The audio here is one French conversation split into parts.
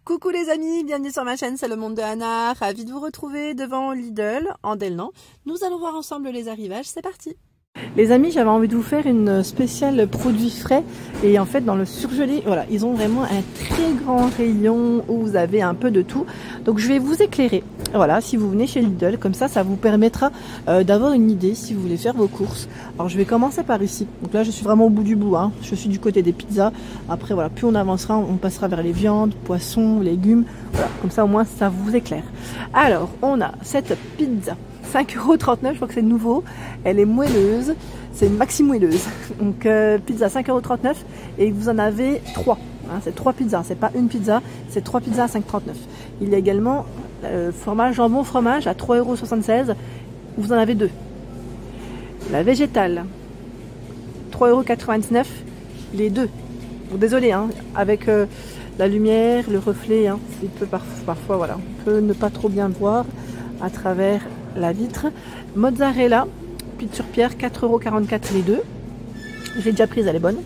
Coucou les amis, bienvenue sur ma chaîne, c'est le monde de Anna. Ravie de vous retrouver devant Lidl en Delnan. Nous allons voir ensemble les arrivages, c'est parti. Les amis, j'avais envie de vous faire une spéciale produits frais et en fait dans le surgelé, voilà, ils ont vraiment un très grand rayon où vous avez un peu de tout. Donc je vais vous éclairer. Voilà, si vous venez chez Lidl, comme ça vous permettra d'avoir une idée si vous voulez faire vos courses. Alors je vais commencer par ici. Donc là je suis vraiment au bout du bout, hein. Je suis du côté des pizzas. Après voilà, plus on avancera, on passera vers les viandes, poissons, légumes. Voilà, comme ça au moins ça vous éclaire. Alors on a cette pizza. 5,39 €, je crois que c'est nouveau. Elle est moelleuse, c'est une maxi moelleuse. Donc pizza 5,39 € et vous en avez 3. Hein, c'est 3 pizzas, c'est pas une pizza, c'est 3 pizzas à 5,39 €. Il y a également fromage, jambon fromage à 3,76 €. Vous en avez 2. La végétale, 3,99 €, les 2. Bon, désolé, hein, avec la lumière, le reflet, hein, il peut parfois voilà, on peut ne pas trop bien voir à travers la vitre. Mozzarella, pizza sur pierre, 4,44 € les 2. J'ai déjà prise, elle est bonne.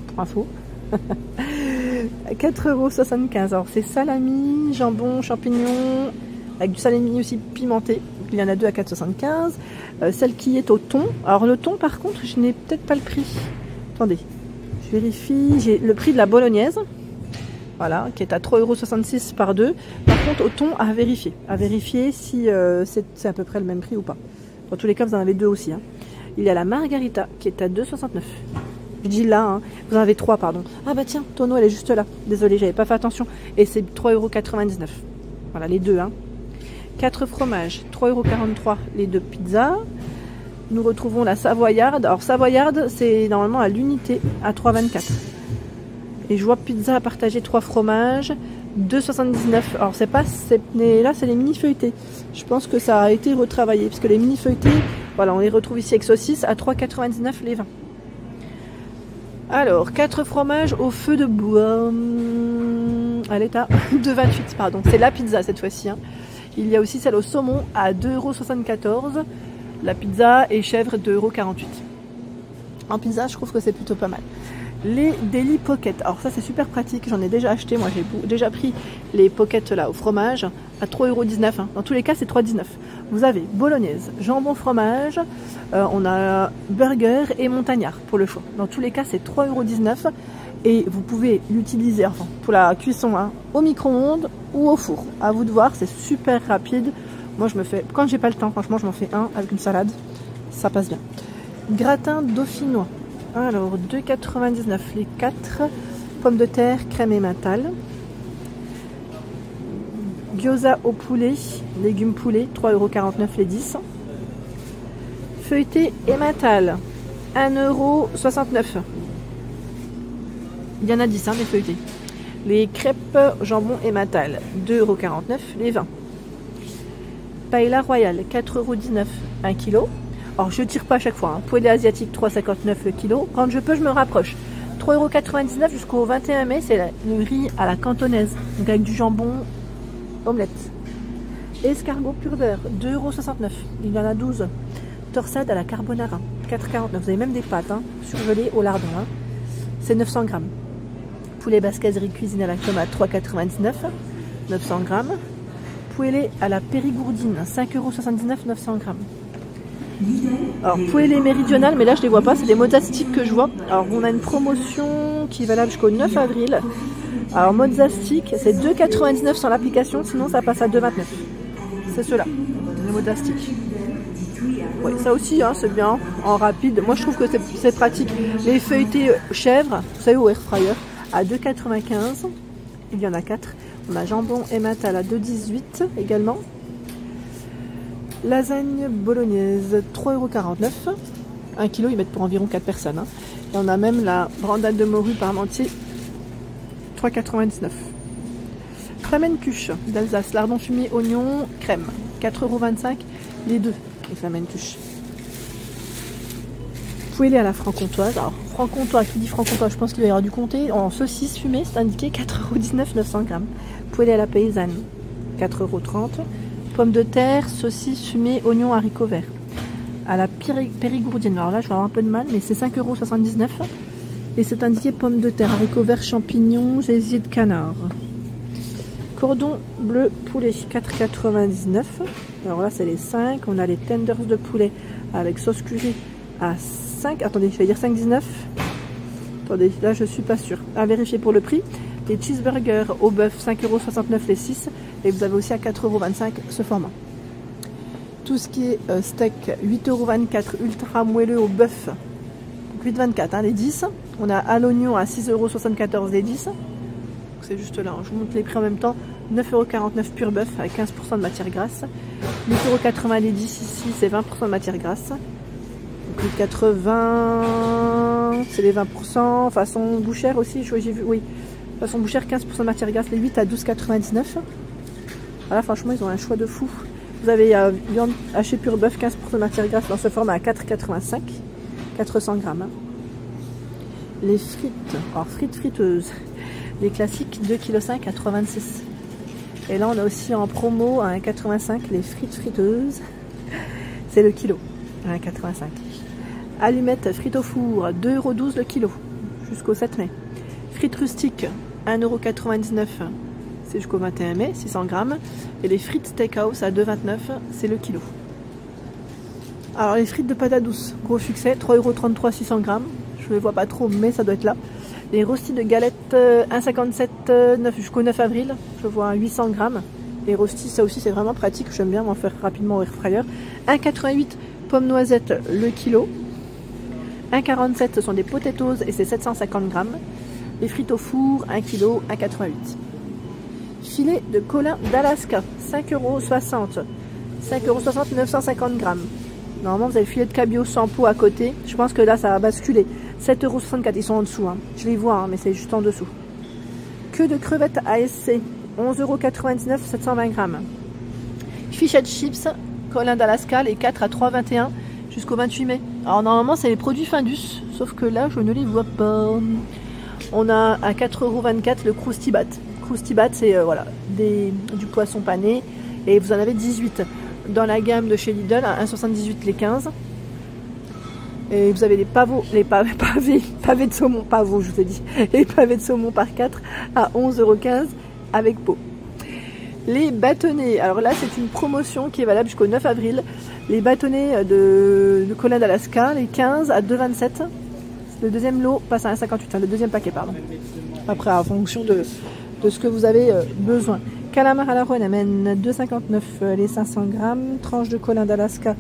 Pour info. 4,75 €. Alors c'est salami, jambon, champignons, avec du salami aussi pimenté. Il y en a 2 à 4,75 €. Celle qui est au thon. Alors le thon par contre, je n'ai peut-être pas le prix. Attendez, je vérifie. J'ai le prix de la bolognaise. Voilà, qui est à 3,66 € par 2. Par contre, au thon, à vérifier si c'est à peu près le même prix ou pas. Dans tous les cas, vous en avez 2 aussi. Hein. Il y a la margarita qui est à 2,69 €. Je dis là, hein. Vous en avez 3, pardon. Ah bah tiens, tonneau, elle est juste là. Désolée, j'avais pas fait attention. Et c'est 3,99 €. Voilà, les 2. Hein. 4 fromages, 3,43 € les 2 pizzas. Nous retrouvons la savoyarde. Alors, savoyarde, c'est normalement à l'unité à 3,24 €. Et je vois pizza à partager 3 fromages, 2,79 €. Alors c'est pas, là c'est les mini feuilletés. Je pense que ça a été retravaillé puisque les mini feuilletés, voilà, on les retrouve ici avec saucisse à 3,99 € les 20. Alors 4 fromages au feu de bois. Elle est à 2,28 €, pardon. C'est la pizza cette fois-ci. Hein. Il y a aussi celle au saumon à 2,74 €. La pizza et chèvre 2,48 €. En pizza, je trouve que c'est plutôt pas mal. Les Deli Pocket, alors ça c'est super pratique, j'en ai déjà acheté, moi j'ai déjà pris les pockets là au fromage à 3,19 €, hein. Dans tous les cas c'est 3,19 €. Vous avez bolognaise, jambon fromage, on a burger et montagnard pour le choix. Dans tous les cas c'est 3,19 € et vous pouvez l'utiliser enfin, pour la cuisson, hein, au micro-ondes ou au four. À vous de voir, c'est super rapide. Moi je me fais, quand j'ai pas le temps, franchement je m'en fais un avec une salade, ça passe bien. Gratin dauphinois. Alors, 2,99 € les 4. Pommes de terre, crème et mental. Gyoza au poulet, légumes poulet, 3,49 € les 10. Feuilleté et mental, 1,69 €. Il y en a 10, hein, des feuilletés. Les crêpes, jambon et mental, 2,49 € les 20. Paella royale, 4,19 € 1 kg. Alors je tire pas à chaque fois, hein. Poulet asiatique 3,59 € le kilo. Quand je peux, je me rapproche. 3,99 € jusqu'au 21 mai, c'est le riz à la cantonaise. Donc avec du jambon, omelette. Escargot pur beurre, 2,69 €. Il y en a 12. Torsade à la carbonara, 4,49 €. Vous avez même des pâtes, hein, surgelées au lardon. Hein. C'est 900 grammes. Poulet basquazerie cuisine à la tomate, 3,99 €. 900 grammes. Poulet à la périgourdine, 5,79 €, 900 grammes. Alors poulet méridional, mais là je les vois pas, c'est des mozzastiques que je vois. Alors on a une promotion qui est valable jusqu'au 9 avril. Alors mozzastiques, c'est 2,99 € sur l'application, sinon ça passe à 2,29 €. C'est ceux-là, les mozzastiques. Oui, ça aussi, hein, c'est bien, en rapide. Moi je trouve que c'est pratique. Les feuilletés chèvres, vous savez, au air fryer, à 2,95 €. Il y en a 4. On a jambon et mental à 2,18 € également. Lasagne bolognaise, 3,49 €. 1 kg, ils mettent pour environ 4 personnes. Hein. Et on a même la brandade de morue parmentier, 3,99 €. Flamencuche d'Alsace, lardon fumé, oignon, crème, 4,25 € les 2. Les flamencuches. Poulet à la franc-comtoise. Alors, franc-comtois, qui dit franc-comtois, je pense qu'il va y avoir du comté. En saucisse fumée, c'est indiqué 4,19 €, 900 grammes. Poulet à la paysanne, 4,30 €. Pommes de terre, saucisse fumée, oignons, haricots verts. À la périgourdienne, alors là je vais avoir un peu de mal, mais c'est 5,79 €. Et c'est indiqué pommes de terre, haricots verts, champignons, gésier de canard. Cordon bleu poulet 4,99. Alors là c'est les 5. On a les tenders de poulet avec sauce curry à 5. Attendez, je vais dire 5,19. Attendez, là je suis pas sûre. À vérifier pour le prix. Les cheeseburgers au bœuf 5,69 € les 6. Et vous avez aussi à 4,25 € ce format. Tout ce qui est steak 8,24 € ultra moelleux au bœuf. 8,24 hein, les 10. On a à l'oignon à 6,74 € les 10. C'est juste là, je vous montre les prix en même temps. 9,49 € pur bœuf avec 15% de matière grasse. 8,80 € les 10 ici, c'est 20% de matière grasse. Donc 8,80 c'est les 20%. Façon bouchère aussi, j'ai vu, oui. Façon bouchère, 15% de matière grasse, les 8 à 12,99 €. Voilà, franchement, ils ont un choix de fou. Vous avez viande hachée pur bœuf, 15% de matière grasse dans ce format à 4,85 €, 400 grammes. Hein. Les frites, alors frites friteuses, les classiques 2,5 kg à 3,26 €. Et là, on a aussi en promo à 1,85 € les frites friteuses. C'est le kilo, à 1,85 €. Allumettes frites au four, 2,12 € le kilo, jusqu'au 7 mai. Frites rustiques, 1,99 €. C'est jusqu'au 21 mai, 600 grammes. Et les frites steakhouse à 2,29 €, c'est le kilo. Alors les frites de patates douces, gros succès, 3,33 €, 600 grammes. Je ne les vois pas trop, mais ça doit être là. Les rostis de galettes, 1,57 jusqu'au 9 avril. Je vois 800 grammes. Les rostis, ça aussi c'est vraiment pratique. J'aime bien m'en faire rapidement au air fryer. 1,88 € pommes noisettes le kilo. 1,47 € ce sont des potatoes et c'est 750 grammes. Les frites au four, 1 kg, 1,88 €. Filet de colin d'Alaska, 5,60 €. 5,60 €, 950 grammes. Normalement, vous avez le filet de cabillaud sans peau à côté. Je pense que là, ça va basculer. 7,64 €, ils sont en dessous. Hein. Je les vois, hein, mais c'est juste en dessous. Queue de crevettes ASC, 11,99 €, 720 grammes. Fish and chips, colin d'Alaska, les 4 à 3,21 € jusqu'au 28 mai. Alors normalement, c'est les produits Findus, sauf que là, je ne les vois pas. On a à 4,24 € le Croustibat. Croustibat, c'est voilà, du poisson pané. Et vous en avez 18 dans la gamme de chez Lidl à 1,78 € les 15. Et vous avez les pavots, pavés de saumon, pavots, je vous ai dit. Les pavés de saumon par 4 à 11,15 € avec peau. Les bâtonnets, alors là c'est une promotion qui est valable jusqu'au 9 avril. Les bâtonnets de colin d'Alaska, les 15 à 2,27 €. Le deuxième lot passe à 1,58 €, le deuxième paquet, pardon. Après, en fonction de ce que vous avez besoin. Calamar à la Rhône amène 2,59 € les 500 grammes. Tranche de colin d'Alaska,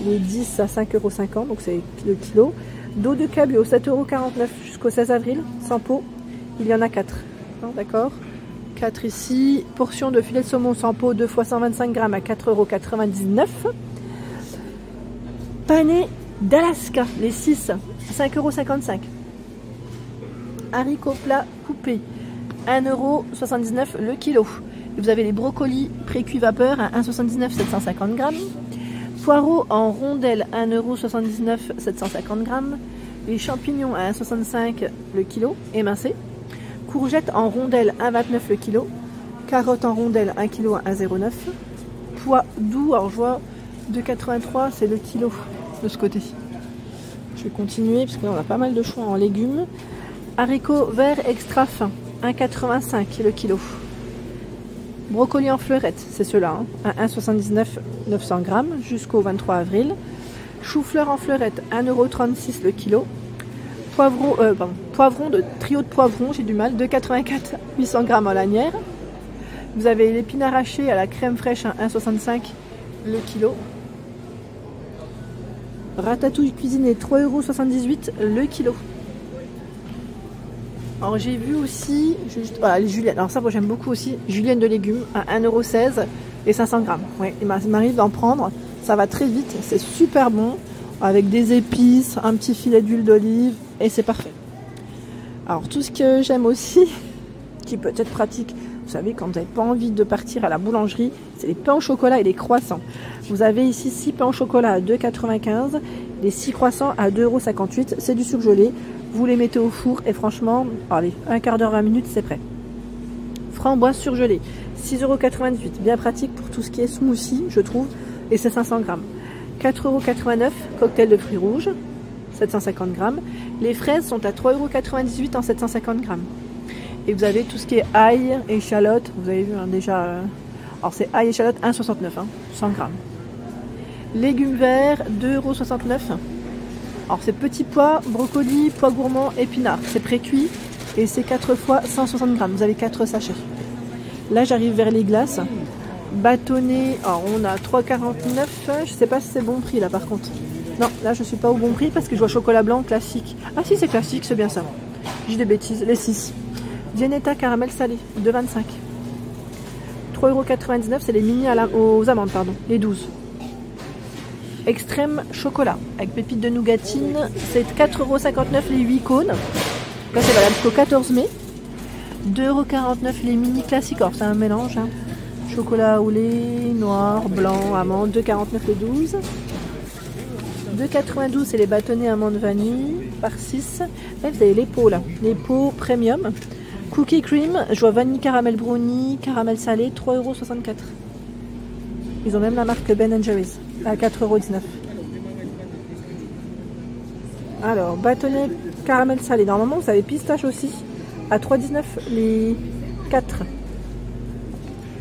les 10 à 5,50 €, donc c'est le kilo. Dos de cabillaud, 7,49 € jusqu'au 16 avril, sans peau. Il y en a 4. D'accord, 4 ici. Portion de filet de saumon sans peau, 2 fois 125 grammes à 4,99 €. Pané d'Alaska, les 6, 5,55 €. Haricots plats coupés, 1,79 € le kilo. Et vous avez les brocolis pré-cuits vapeur à 1,79 €, 750 grammes. Poireaux en rondelles, 1,79 €, 750 grammes. Les champignons à 1,65 € le kilo, émincés. Courgettes en rondelles, 1,29 € le kilo. Carottes en rondelles, 1 kg à 1,09 €. Pois doux, alors je vois 2,83 €, c'est le kilo de ce côté. Je vais continuer parce que là on a pas mal de choix en légumes. Haricots verts extra fins, 1,85 € le kilo. Brocoli en fleurettes, c'est ceux-là, hein, à 1,79 €, 900 grammes jusqu'au 23 avril. Chou-fleur en fleurette, 1,36 € le kilo. Poivron de trio de poivrons, j'ai du mal, 2,84 €, 800 grammes en lanière. Vous avez l'épinard haché à la crème fraîche à 1,65 € le kilo. Ratatouille cuisinée, 3,78 € le kilo. Alors j'ai vu aussi, voilà, les juliennes. Alors ça, moi j'aime beaucoup aussi, julienne de légumes à 1,16 € et 500 grammes. Ouais, il m'arrive d'en prendre, ça va très vite, c'est super bon, avec des épices, un petit filet d'huile d'olive, et c'est parfait. Alors tout ce que j'aime aussi, qui peut être pratique, vous savez, quand vous n'avez pas envie de partir à la boulangerie, c'est les pains au chocolat et les croissants. Vous avez ici 6 pains au chocolat à 2,95 €, les 6 croissants à 2,58 €, c'est du surgelé. Vous les mettez au four et franchement, allez, un quart d'heure, 20 minutes, c'est prêt. Framboise surgelée, 6,98 €, bien pratique pour tout ce qui est smoothie, je trouve, et c'est 500 grammes. 4,89 €, cocktail de fruits rouges, 750 grammes. Les fraises sont à 3,98 € en 750 grammes. Et vous avez tout ce qui est ail, échalote. Vous avez vu hein, déjà. Alors c'est ail, échalote 1,69 hein, 100 grammes. Légumes verts 2,69 €. Alors c'est petits pois, brocolis, pois gourmands, épinards. C'est pré-cuit et c'est 4 fois 160 grammes. Vous avez 4 sachets. Là j'arrive vers les glaces. Bâtonnet, alors on a 3,49 €. Je sais pas si c'est bon prix là par contre. Non, là je suis pas au bon prix parce que je vois chocolat blanc classique. Ah si c'est classique, c'est bien ça. J'ai des bêtises, les 6. Dianetta caramel salé, 2,25 €. 3,99 €, c'est les mini aux amandes, pardon, les 12. Extrême chocolat, avec pépites de nougatine, c'est 4,59 € les 8 cônes. Là c'est valable jusqu'au 14 mai. 2,49 € les mini classiques, alors c'est un mélange. Hein. Chocolat au lait, noir, blanc, amande, 2,49 € les 12. 2,92 € c'est les bâtonnets amandes vanille par 6. Là vous avez les pots là, les pots premium. Cookie cream, je vois vanille caramel brownie, caramel salé, 3,64 €. Ils ont même la marque Ben & Jerry's à 4,19 €. Alors, bâtonnet caramel salé. Normalement, vous avez pistache aussi à 3,19 € les 4.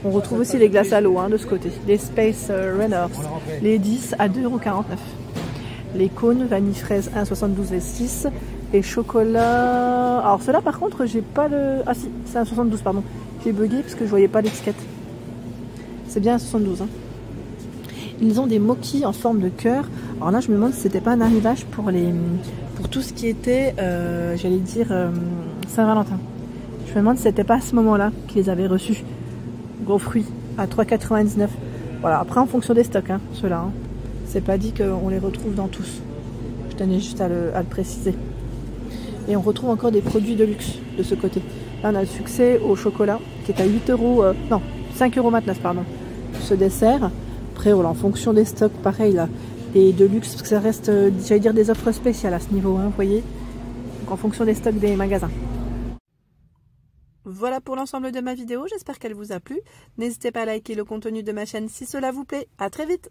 On retrouve aussi les glaces à l'eau hein, de ce côté. Les Space Runners, les 10 à 2,49 €. Les cônes vanille fraise 1,72 € les 6. Et chocolat... Alors ceux-là par contre j'ai pas le... Ah si, c'est un 72 pardon. J'ai bugué parce que je voyais pas l'étiquette. C'est bien un 72 hein. Ils ont des moquis en forme de cœur. Alors là je me demande si c'était pas un arrivage pour tout ce qui était j'allais dire Saint-Valentin. Je me demande si c'était pas à ce moment-là qu'ils les avaient reçus. Gros fruits à 3,99 €. Voilà, après en fonction des stocks hein, ceux-là. Hein. C'est pas dit qu'on les retrouve dans tous. Je tenais juste à le préciser. Et on retrouve encore des produits de luxe de ce côté. Là, on a le succès au chocolat qui est à 8 €, non, 5,29 € pardon. Ce dessert. Après, voilà, en fonction des stocks, pareil là. Et de luxe, parce que ça reste, j'allais dire, des offres spéciales à ce niveau, hein, vous voyez. Donc en fonction des stocks des magasins. Voilà pour l'ensemble de ma vidéo. J'espère qu'elle vous a plu. N'hésitez pas à liker le contenu de ma chaîne si cela vous plaît. À très vite!